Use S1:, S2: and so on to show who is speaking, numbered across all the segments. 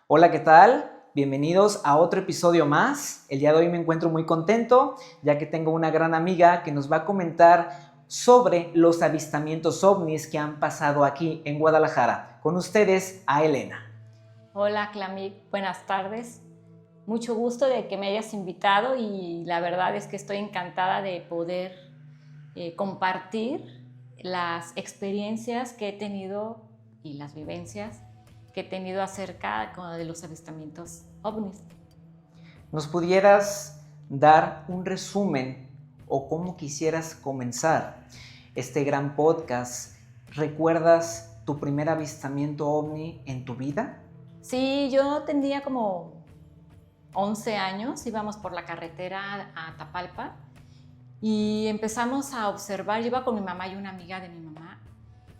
S1: Hola, ¿qué tal? Bienvenidos a otro episodio más. El día de hoy me encuentro muy contento ya que tengo una gran amiga que nos va a comentar sobre los avistamientos ovnis que han pasado aquí en Guadalajara. Con ustedes, a Elena.
S2: Hola, Clamic, buenas tardes. Mucho gusto de que me hayas invitado y la verdad es que estoy encantada de poder compartir las experiencias que he tenido y las vivencias que he tenido acerca de los avistamientos ovnis.
S1: ¿Nos pudieras dar un resumen o cómo quisieras comenzar este gran podcast? ¿Recuerdas tu primer avistamiento ovni en tu vida?
S2: Sí, yo tenía como 11 años, íbamos por la carretera a Tapalpa y empezamos a observar, yo iba con mi mamá y una amiga de mi mamá,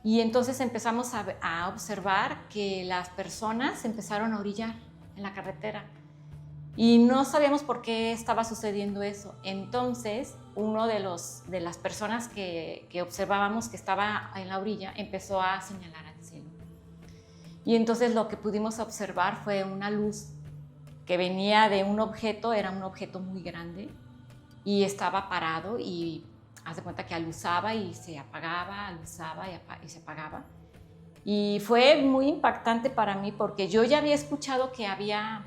S2: y entonces empezamos a observar que las personas empezaron a orillar en la carretera y no sabíamos por qué estaba sucediendo eso. Entonces uno de las personas que observábamos que estaba en la orilla empezó a señalar al cielo. Y entonces lo que pudimos observar fue una luz que venía de un objeto, era un objeto muy grande, y estaba parado y haz de cuenta que aluzaba y se apagaba, aluzaba y se apagaba. Y fue muy impactante para mí porque yo ya había escuchado que había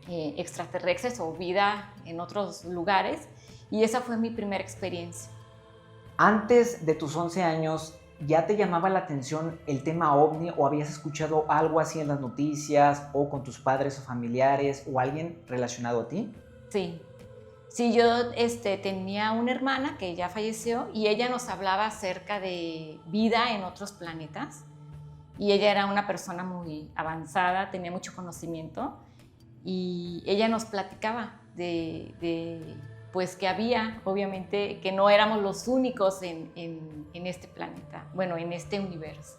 S2: extraterrestres o vida en otros lugares y esa fue mi primera experiencia.
S1: Antes de tus 11 años, ¿ya te llamaba la atención el tema ovni o habías escuchado algo así en las noticias o con tus padres o familiares o alguien relacionado a ti?
S2: Sí, sí, yo tenía una hermana que ya falleció y ella nos hablaba acerca de vida en otros planetas y ella era una persona muy avanzada, tenía mucho conocimiento y ella nos platicaba pues que había, obviamente, que no éramos los únicos en este planeta, bueno, en este universo.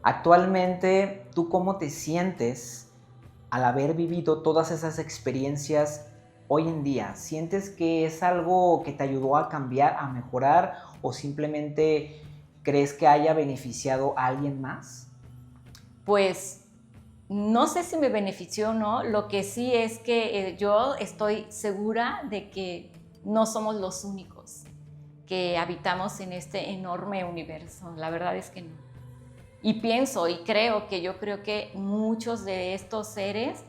S1: Actualmente, ¿tú cómo te sientes al haber vivido todas esas experiencias hoy en día? ¿Sientes que es algo que te ayudó a cambiar, a mejorar o simplemente crees que haya beneficiado a alguien más?
S2: Pues no sé si me benefició o no, lo que sí es que yo estoy segura de que no somos los únicos que habitamos en este enorme universo, la verdad es que no. Y pienso y creo que yo creo que muchos de estos seres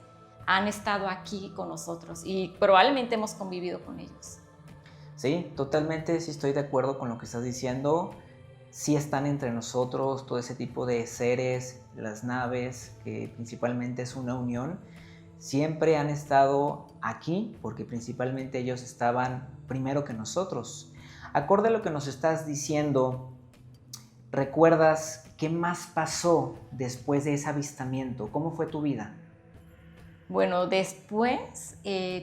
S2: han estado aquí con nosotros y probablemente hemos convivido con ellos.
S1: Sí, totalmente, sí estoy de acuerdo con lo que estás diciendo. Sí están entre nosotros todo ese tipo de seres, las naves, que principalmente es una unión. Siempre han estado aquí porque principalmente ellos estaban primero que nosotros. Acorde a lo que nos estás diciendo, ¿recuerdas qué más pasó después de ese avistamiento? ¿Cómo fue tu vida?
S2: Bueno, después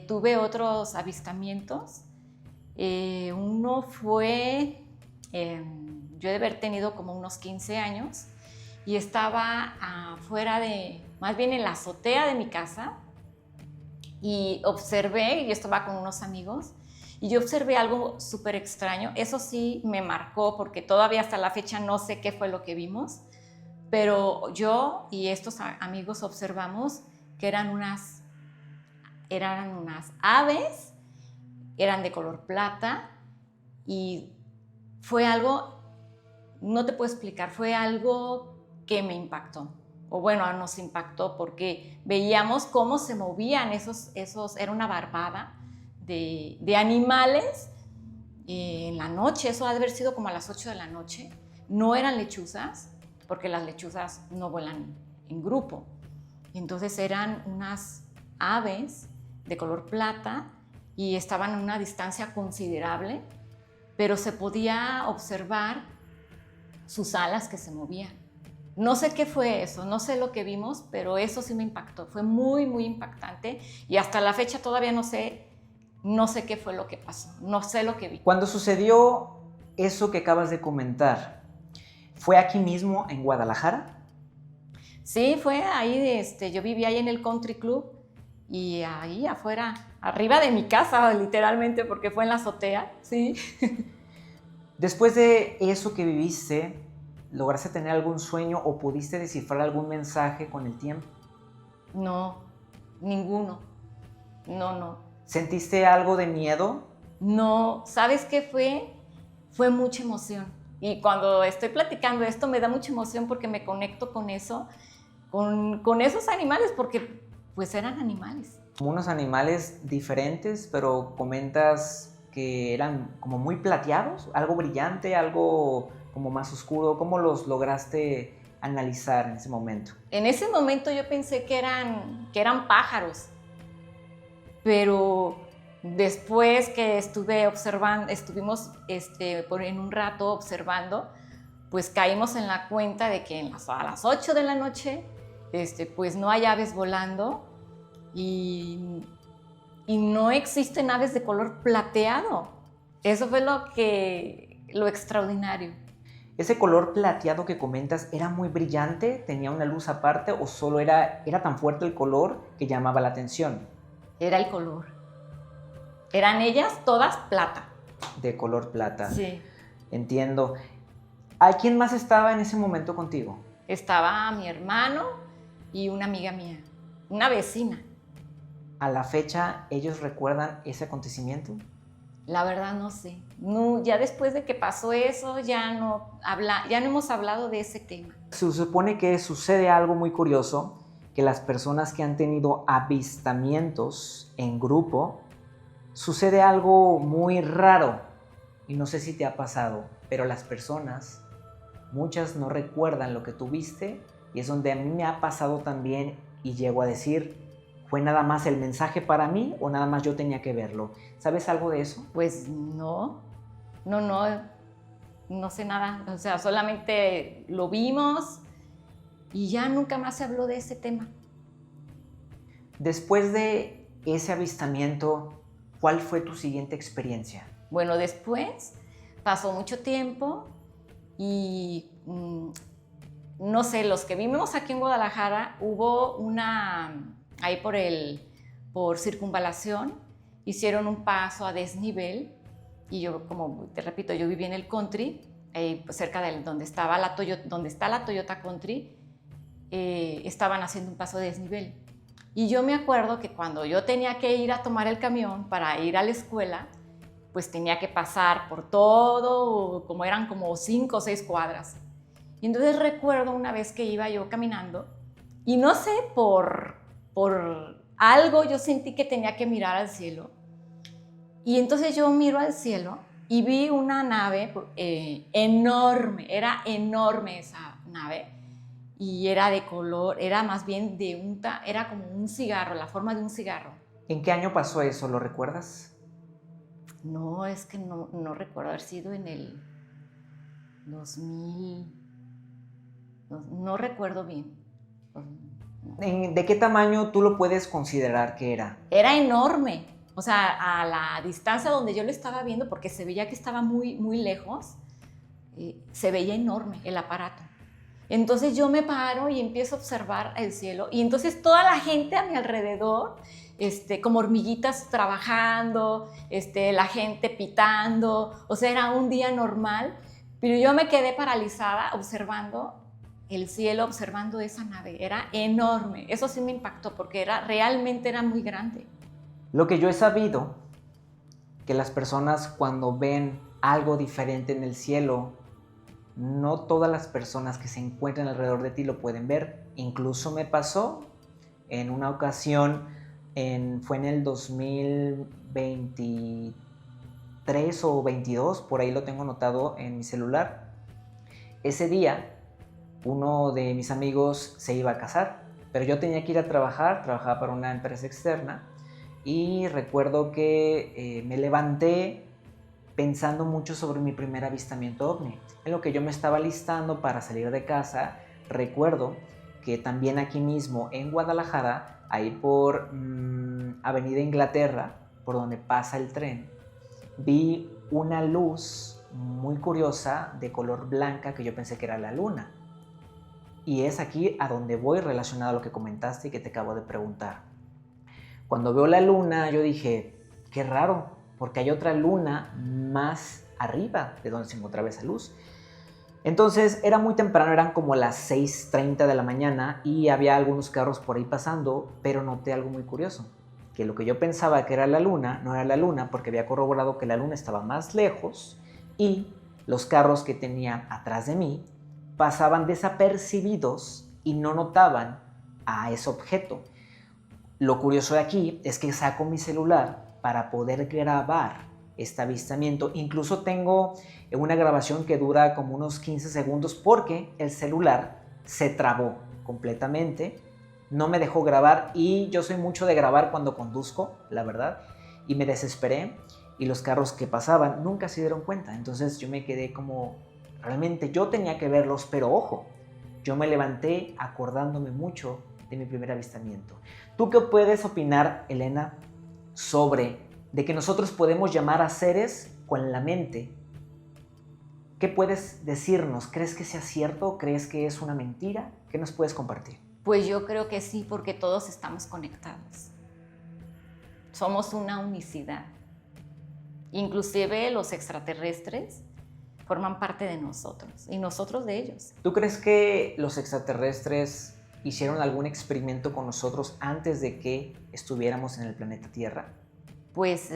S2: tuve otros avistamientos. Uno fue, yo de haber tenido como unos 15 años y estaba afuera más bien en la azotea de mi casa y yo estaba con unos amigos y yo observé algo súper extraño. Eso sí me marcó porque todavía hasta la fecha no sé qué fue lo que vimos, pero yo y estos amigos observamos que eran unas aves, eran de color plata y fue algo, no te puedo explicar, fue algo que me impactó. O bueno, nos impactó porque veíamos cómo se movían era una barbada de animales en la noche, eso ha de haber sido como a las 8 de la noche. No eran lechuzas, porque las lechuzas no vuelan en grupo. Entonces eran unas aves de color plata y estaban a una distancia considerable, pero se podía observar sus alas que se movían. No sé qué fue eso, no sé lo que vimos, pero eso sí me impactó. Fue muy, muy impactante y hasta la fecha todavía no sé qué fue lo que pasó, no sé lo que vi.
S1: Cuando sucedió eso que acabas de comentar, ¿fue aquí mismo en Guadalajara?
S2: Sí, fue ahí, yo vivía ahí en el Country Club y ahí afuera, arriba de mi casa, literalmente, porque fue en la azotea, sí.
S1: Después de eso que viviste, ¿lograste tener algún sueño o pudiste descifrar algún mensaje con el tiempo?
S2: No, ninguno. No, no.
S1: ¿Sentiste algo de miedo?
S2: No, ¿sabes qué fue? Fue mucha emoción. Y cuando estoy platicando esto me da mucha emoción porque me conecto con eso, con esos animales, porque pues eran animales.
S1: Como unos animales diferentes, pero comentas que eran como muy plateados, algo brillante, algo como más oscuro. ¿Cómo los lograste analizar en ese momento?
S2: En ese momento yo pensé que eran pájaros, pero después que estuvimos en un rato observando, pues caímos en la cuenta de que a las 8 de la noche pues no hay aves volando y no existen aves de color plateado. Eso fue lo extraordinario.
S1: ¿Ese color plateado que comentas era muy brillante? ¿Tenía una luz aparte o solo era tan fuerte el color que llamaba la atención?
S2: Era el color. Eran ellas todas plata.
S1: De color plata.
S2: Sí.
S1: Entiendo. ¿A quién más estaba en ese momento contigo?
S2: Estaba mi hermano y una amiga mía, una vecina.
S1: ¿A la fecha ellos recuerdan ese acontecimiento?
S2: La verdad no sé. No, ya después de que pasó eso, ya no hemos hablado de ese tema.
S1: Se supone que sucede algo muy curioso, que las personas que han tenido avistamientos en grupo, sucede algo muy raro. Y no sé si te ha pasado, pero las personas, muchas no recuerdan lo que tuviste, y es donde a mí me ha pasado también y llego a decir, ¿fue nada más el mensaje para mí o nada más yo tenía que verlo? ¿Sabes algo de eso?
S2: Pues no sé nada. O sea, solamente lo vimos y ya nunca más se habló de ese tema.
S1: Después de ese avistamiento, ¿cuál fue tu siguiente experiencia?
S2: Bueno, después pasó mucho tiempo y no sé, los que vivimos aquí en Guadalajara, hubo ahí por Circunvalación, hicieron un paso a desnivel y yo, como te repito, yo viví en el country, cerca de donde está la Toyota Country, estaban haciendo un paso a desnivel. Y yo me acuerdo que cuando yo tenía que ir a tomar el camión para ir a la escuela, pues tenía que pasar por todo, eran como 5 o 6 cuadras. Y entonces recuerdo una vez que iba yo caminando y no sé, por algo yo sentí que tenía que mirar al cielo. Y entonces yo miro al cielo y vi una nave enorme, era enorme esa nave. Y era de color, era más bien era como un cigarro, la forma de un cigarro.
S1: ¿En qué año pasó eso? ¿Lo recuerdas?
S2: No, es que no recuerdo haber sido en el 2000, no recuerdo bien.
S1: ¿De qué tamaño tú lo puedes considerar que era?
S2: Era enorme, o sea, a la distancia donde yo lo estaba viendo, porque se veía que estaba muy, muy lejos, se veía enorme el aparato. Entonces yo me paro y empiezo a observar el cielo y entonces toda la gente a mi alrededor, como hormiguitas trabajando, la gente pitando, o sea, era un día normal, pero yo me quedé paralizada observando el cielo, observando esa nave. Era enorme, eso sí me impactó porque realmente era muy grande.
S1: Lo que yo he sabido, que las personas cuando ven algo diferente en el cielo, no todas las personas que se encuentran alrededor de ti lo pueden ver. Incluso me pasó en una ocasión, fue en el 2023 o 22, por ahí lo tengo anotado en mi celular. Ese día, uno de mis amigos se iba a casar, pero yo tenía que ir a trabajar, trabajaba para una empresa externa, y recuerdo que me levanté pensando mucho sobre mi primer avistamiento ovni. En lo que yo me estaba listando para salir de casa, recuerdo que también aquí mismo en Guadalajara, ahí por Avenida Inglaterra, por donde pasa el tren, vi una luz muy curiosa de color blanca que yo pensé que era la luna. Y es aquí a donde voy relacionado a lo que comentaste y que te acabo de preguntar. Cuando veo la luna, yo dije, qué raro, porque hay otra luna más arriba de donde se encontraba esa luz. Entonces era muy temprano, eran como las 6:30 de la mañana y había algunos carros por ahí pasando, pero noté algo muy curioso, que lo que yo pensaba que era la luna, no era la luna porque había corroborado que la luna estaba más lejos y los carros que tenía atrás de mí pasaban desapercibidos y no notaban a ese objeto. Lo curioso de aquí es que saco mi celular para poder grabar este avistamiento. Incluso tengo una grabación que dura como unos 15 segundos porque el celular se trabó completamente, no me dejó grabar y yo soy mucho de grabar cuando conduzco, la verdad, y me desesperé y los carros que pasaban nunca se dieron cuenta. Entonces yo me quedé como, realmente yo tenía que verlos, pero ojo, yo me levanté acordándome mucho de mi primer avistamiento. ¿Tú qué puedes opinar, Elena, sobre de que nosotros podemos llamar a seres con la mente? ¿Qué puedes decirnos? ¿Crees que sea cierto? ¿Crees que es una mentira? ¿Qué nos puedes compartir?
S2: Pues yo creo que sí, porque todos estamos conectados. Somos una unicidad. Inclusive los extraterrestres forman parte de nosotros y nosotros de ellos.
S1: ¿Tú crees que los extraterrestres hicieron algún experimento con nosotros antes de que estuviéramos en el planeta Tierra?
S2: Pues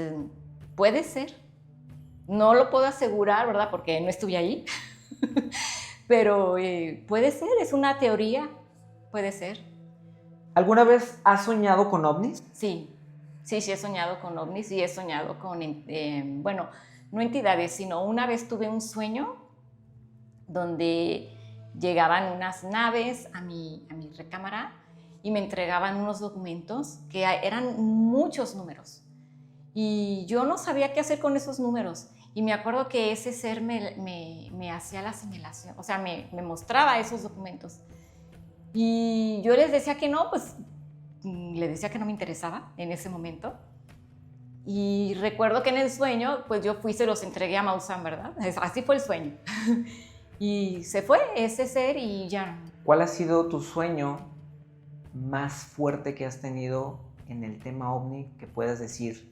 S2: puede ser. No lo puedo asegurar, ¿verdad? Porque no estuve ahí. Pero puede ser, es una teoría. Puede ser.
S1: ¿Alguna vez has soñado con ovnis?
S2: Sí, he soñado con ovnis y he soñado con, bueno, no entidades, sino una vez tuve un sueño donde llegaban unas naves a mi recámara y me entregaban unos documentos que eran muchos números. Y yo no sabía qué hacer con esos números. Y me acuerdo que ese ser me hacía la señalación, o sea, me mostraba esos documentos. Y yo les decía que no, pues le decía que no me interesaba en ese momento. Y recuerdo que en el sueño, pues yo fui y se los entregué a Maussan, ¿verdad? Así fue el sueño. Y se fue ese ser y ya.
S1: ¿Cuál ha sido tu sueño más fuerte que has tenido en el tema ovni que puedas decir?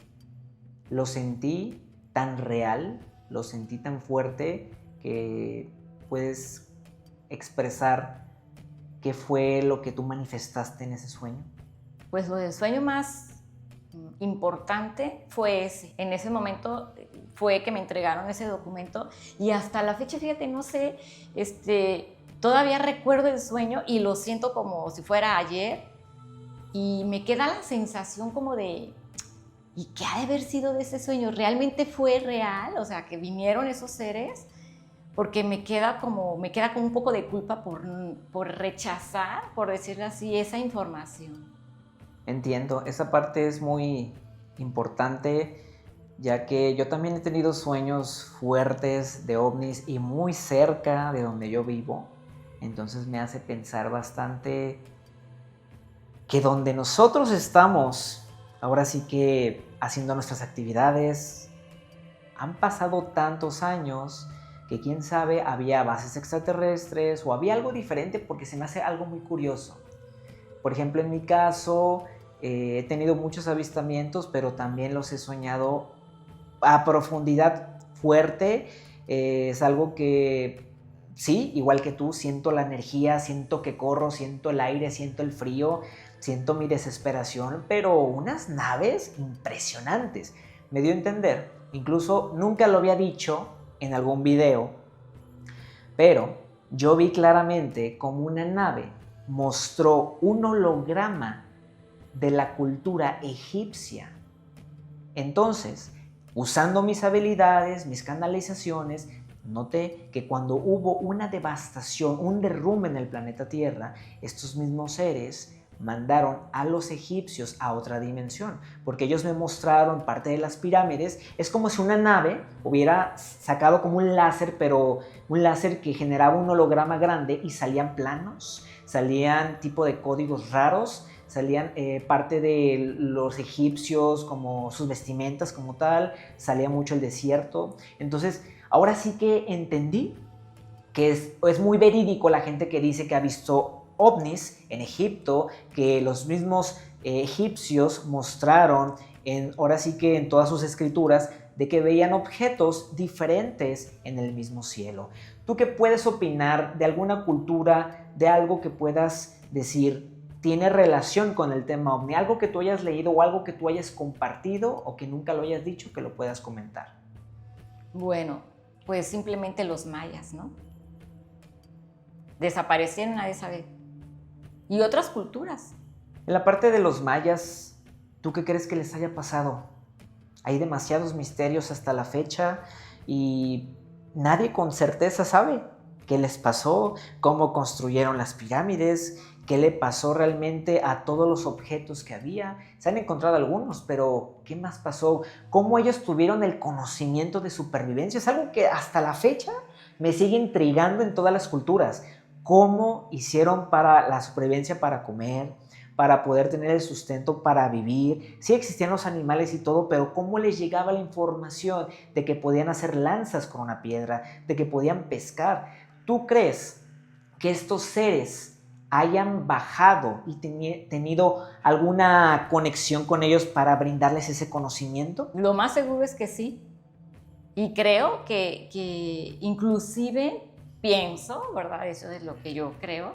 S1: Lo sentí tan real, lo sentí tan fuerte que puedes expresar qué fue lo que tú manifestaste en ese sueño.
S2: Pues lo del sueño más importante fue ese. En ese momento fue que me entregaron ese documento y hasta la fecha, fíjate, no sé, todavía recuerdo el sueño y lo siento como si fuera ayer y me queda la sensación como de ¿y qué ha de haber sido de ese sueño? ¿Realmente fue real? O sea, que vinieron esos seres, porque me queda como un poco de culpa por rechazar, por decirlo así, esa información.
S1: Entiendo, esa parte es muy importante, ya que yo también he tenido sueños fuertes de ovnis y muy cerca de donde yo vivo. Entonces me hace pensar bastante que donde nosotros estamos, ahora sí que haciendo nuestras actividades, han pasado tantos años que quién sabe, había bases extraterrestres o había algo diferente, porque se me hace algo muy curioso. Por ejemplo, en mi caso, he tenido muchos avistamientos, pero también los he soñado a profundidad fuerte. Es algo que, sí, igual que tú, siento la energía, siento que corro, siento el aire, siento el frío, siento mi desesperación, pero unas naves impresionantes. Me dio a entender, incluso nunca lo había dicho en algún video, pero yo vi claramente como una nave mostró un holograma de la cultura egipcia. Entonces, usando mis habilidades, mis canalizaciones, noté que cuando hubo una devastación, un derrumbe en el planeta Tierra, estos mismos seres mandaron a los egipcios a otra dimensión, porque ellos me mostraron parte de las pirámides. Es como si una nave hubiera sacado como un láser, pero un láser que generaba un holograma grande y salían planos, salían tipo de códigos raros, salían parte de los egipcios, como sus vestimentas como tal, salía mucho el desierto. Entonces, ahora sí que entendí que es muy verídico la gente que dice que ha visto ovnis en Egipto, que los mismos egipcios mostraron ahora sí que en todas sus escrituras de que veían objetos diferentes en el mismo cielo. ¿Tú qué puedes opinar de alguna cultura, de algo que puedas decir tiene relación con el tema ovni? Algo que tú hayas leído o algo que tú hayas compartido o que nunca lo hayas dicho, que lo puedas comentar.
S2: Bueno, pues simplemente los mayas, ¿no? Desaparecieron, nadie sabe. Y otras culturas.
S1: En la parte de los mayas, ¿tú qué crees que les haya pasado? Hay demasiados misterios hasta la fecha y nadie con certeza sabe qué les pasó, cómo construyeron las pirámides, qué le pasó realmente a todos los objetos que había. Se han encontrado algunos, pero ¿qué más pasó? ¿Cómo ellos tuvieron el conocimiento de supervivencia? Es algo que hasta la fecha me sigue intrigando en todas las culturas. ¿Cómo hicieron para la supervivencia, para comer, para poder tener el sustento para vivir? Sí existían los animales y todo, pero ¿cómo les llegaba la información de que podían hacer lanzas con una piedra, de que podían pescar? ¿Tú crees que estos seres hayan bajado y tenido alguna conexión con ellos para brindarles ese conocimiento?
S2: Lo más seguro es que sí. Y creo que inclusive pienso, ¿verdad? Eso es lo que yo creo,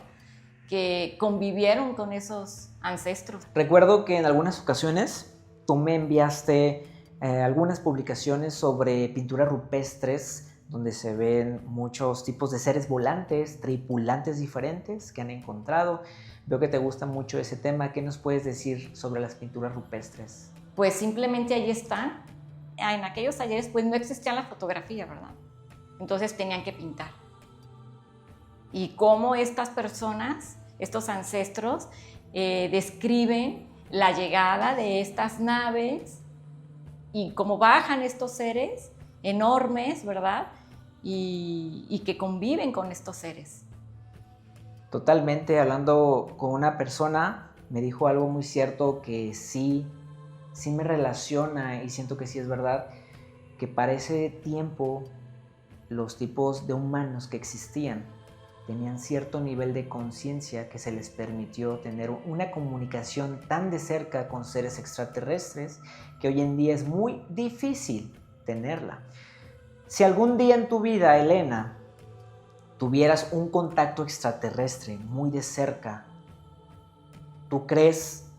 S2: que convivieron con esos ancestros.
S1: Recuerdo que en algunas ocasiones tú me enviaste algunas publicaciones sobre pinturas rupestres donde se ven muchos tipos de seres volantes, tripulantes diferentes que han encontrado. Veo que te gusta mucho ese tema. ¿Qué nos puedes decir sobre las pinturas rupestres?
S2: Pues simplemente ahí están. En aquellos ayeres pues no existía la fotografía, ¿verdad? Entonces tenían que pintar. Y cómo estas personas, estos ancestros, describen la llegada de estas naves y cómo bajan estos seres enormes, ¿verdad? Y que conviven con estos seres.
S1: Totalmente, hablando con una persona, me dijo algo muy cierto que sí me relaciona y siento que sí es verdad, que para ese tiempo los tipos de humanos que existían tenían cierto nivel de conciencia que se les permitió tener una comunicación tan de cerca con seres extraterrestres que hoy en día es muy difícil tenerla. Si algún día en tu vida, Elena, tuvieras un contacto extraterrestre muy de cerca, ¿tú crees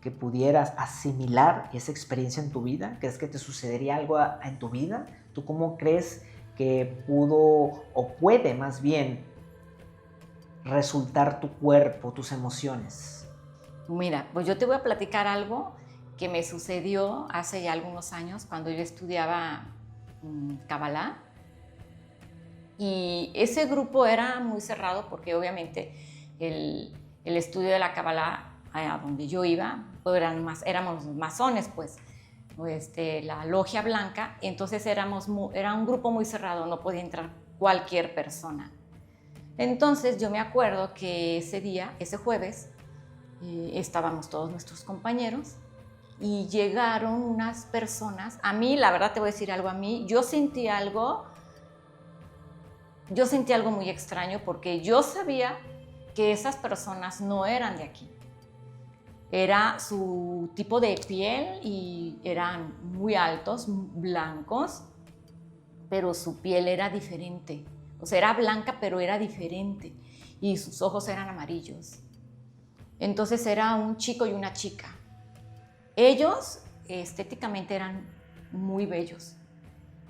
S1: que pudieras asimilar esa experiencia en tu vida? ¿Crees que te sucedería algo en tu vida? ¿Tú cómo crees que pudo o puede más bien resultar tu cuerpo, tus emociones?
S2: Mira, pues yo te voy a platicar algo que me sucedió hace ya algunos años cuando yo estudiaba Kabbalah. Y ese grupo era muy cerrado porque obviamente el estudio de la Kabbalah, a donde yo iba, pues éramos masones, pues, la logia blanca. Entonces era un grupo muy cerrado, no podía entrar cualquier persona. Entonces yo me acuerdo que ese día, ese jueves, estábamos todos nuestros compañeros y llegaron unas personas. A mí, la verdad te voy a decir algo, yo sentí algo muy extraño porque yo sabía que esas personas no eran de aquí. Era su tipo de piel y eran muy altos, blancos, pero su piel era diferente. O sea, era blanca, pero era diferente. Y sus ojos eran amarillos. Entonces era un chico y una chica. Ellos estéticamente eran muy bellos.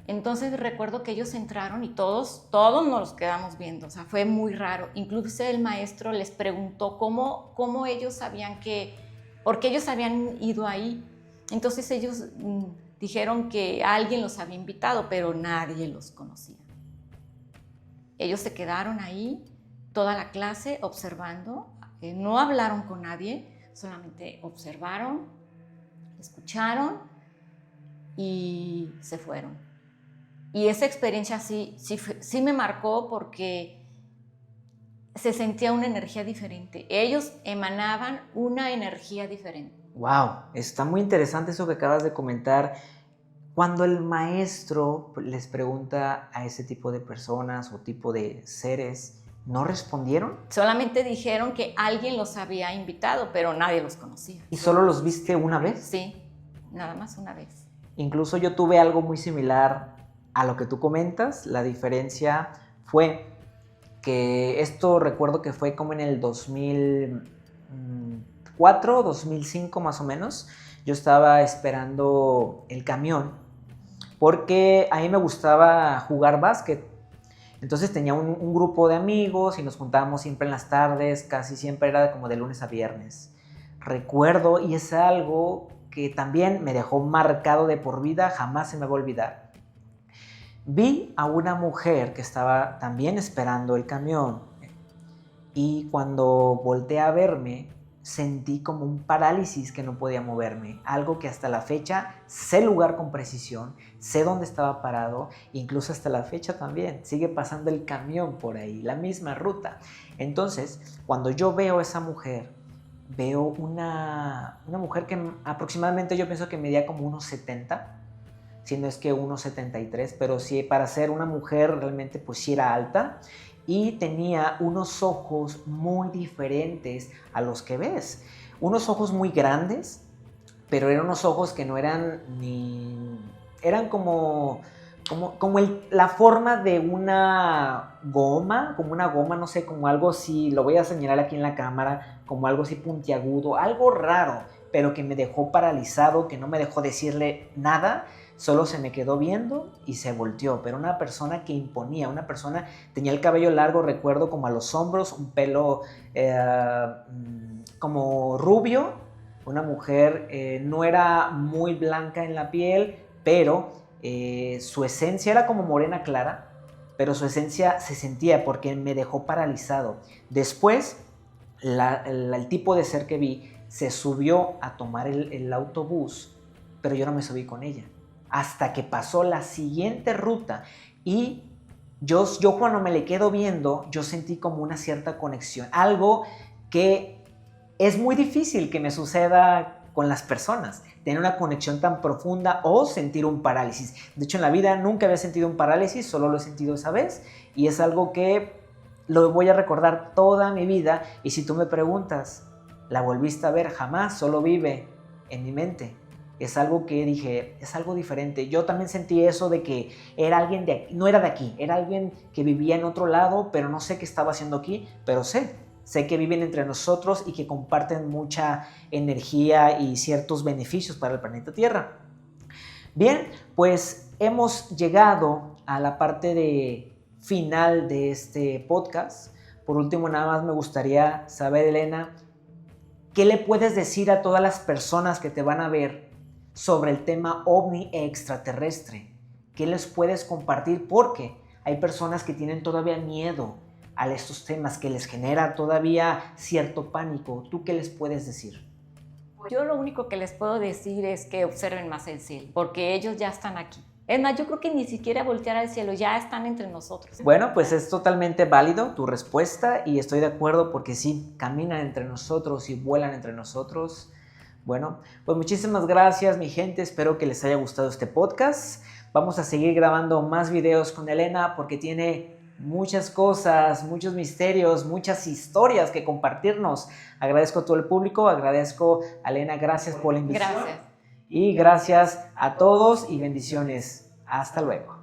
S2: Entonces recuerdo que ellos entraron y todos nos quedamos viendo. O sea, fue muy raro. Incluso el maestro les preguntó cómo ellos sabían por qué ellos habían ido ahí. Entonces ellos dijeron que alguien los había invitado, pero nadie los conocía. Ellos se quedaron ahí toda la clase observando, no hablaron con nadie, solamente observaron, escucharon y se fueron. Y esa experiencia sí me marcó porque se sentía una energía diferente. Ellos emanaban una energía diferente.
S1: ¡Wow! Está muy interesante eso que acabas de comentar. Cuando el maestro les pregunta a ese tipo de personas o tipo de seres, ¿no respondieron?
S2: Solamente dijeron que alguien los había invitado, pero nadie los conocía.
S1: ¿Y solo los viste una vez?
S2: Sí, nada más una vez.
S1: Incluso yo tuve algo muy similar a lo que tú comentas. La diferencia fue que esto recuerdo que fue como en el 2004, 2005 más o menos. Yo estaba esperando el camión porque a mí me gustaba jugar básquet. Entonces tenía un grupo de amigos y nos juntábamos siempre en las tardes, casi siempre era como de lunes a viernes. Recuerdo, y es algo que también me dejó marcado de por vida, jamás se me va a olvidar. Vi a una mujer que estaba también esperando el camión y cuando volteé a verme, sentí como un parálisis que no podía moverme, algo que hasta la fecha sé el lugar con precisión, sé dónde estaba parado, incluso hasta la fecha también sigue pasando el camión por ahí, la misma ruta. Entonces, cuando yo veo a esa mujer, veo una mujer que aproximadamente yo pienso que medía como unos 70, si no es que unos 73, pero sí, para ser una mujer realmente pues sí era alta, y tenía unos ojos muy diferentes a los que ves. Unos ojos muy grandes, pero eran unos ojos que no eran ni... eran como la forma de una goma, no sé, como algo así, lo voy a señalar aquí en la cámara, como algo así puntiagudo, algo raro, pero que me dejó paralizado, que no me dejó decirle nada. Solo se me quedó viendo y se volteó, pero una persona que imponía, una persona, tenía el cabello largo, recuerdo, como a los hombros, un pelo como rubio, una mujer, no era muy blanca en la piel, pero su esencia era como morena clara, pero su esencia se sentía porque me dejó paralizado. Después, el tipo de ser que vi se subió a tomar el autobús, pero yo no me subí con ella hasta que pasó la siguiente ruta y yo cuando me le quedo viendo, yo sentí como una cierta conexión, algo que es muy difícil que me suceda con las personas, tener una conexión tan profunda o sentir un parálisis. De hecho, en la vida nunca había sentido un parálisis, solo lo he sentido esa vez y es algo que lo voy a recordar toda mi vida. Y si tú me preguntas, ¿la volviste a ver? Jamás, solo vive en mi mente. Es algo que dije, es algo diferente. Yo también sentí eso de que era alguien de aquí, no era de aquí, era alguien que vivía en otro lado, pero no sé qué estaba haciendo aquí, pero sé que viven entre nosotros y que comparten mucha energía y ciertos beneficios para el planeta Tierra. Bien, pues hemos llegado a la parte final de este podcast. Por último, nada más me gustaría saber, Elena, ¿qué le puedes decir a todas las personas que te van a ver sobre el tema ovni e extraterrestre? ¿Qué les puedes compartir? Porque hay personas que tienen todavía miedo a estos temas, que les genera todavía cierto pánico. ¿Tú qué les puedes decir?
S2: Yo lo único que les puedo decir es que observen más el cielo, porque ellos ya están aquí. Es más, yo creo que ni siquiera voltear al cielo, ya están entre nosotros.
S1: Bueno, pues es totalmente válido tu respuesta y estoy de acuerdo porque sí, caminan entre nosotros y vuelan entre nosotros. Bueno, pues muchísimas gracias, mi gente. Espero que les haya gustado este podcast. Vamos a seguir grabando más videos con Elena porque tiene muchas cosas, muchos misterios, muchas historias que compartirnos. Agradezco a todo el público, agradezco a Elena, gracias por la invitación.
S2: Gracias.
S1: Y gracias a todos y bendiciones. Hasta luego.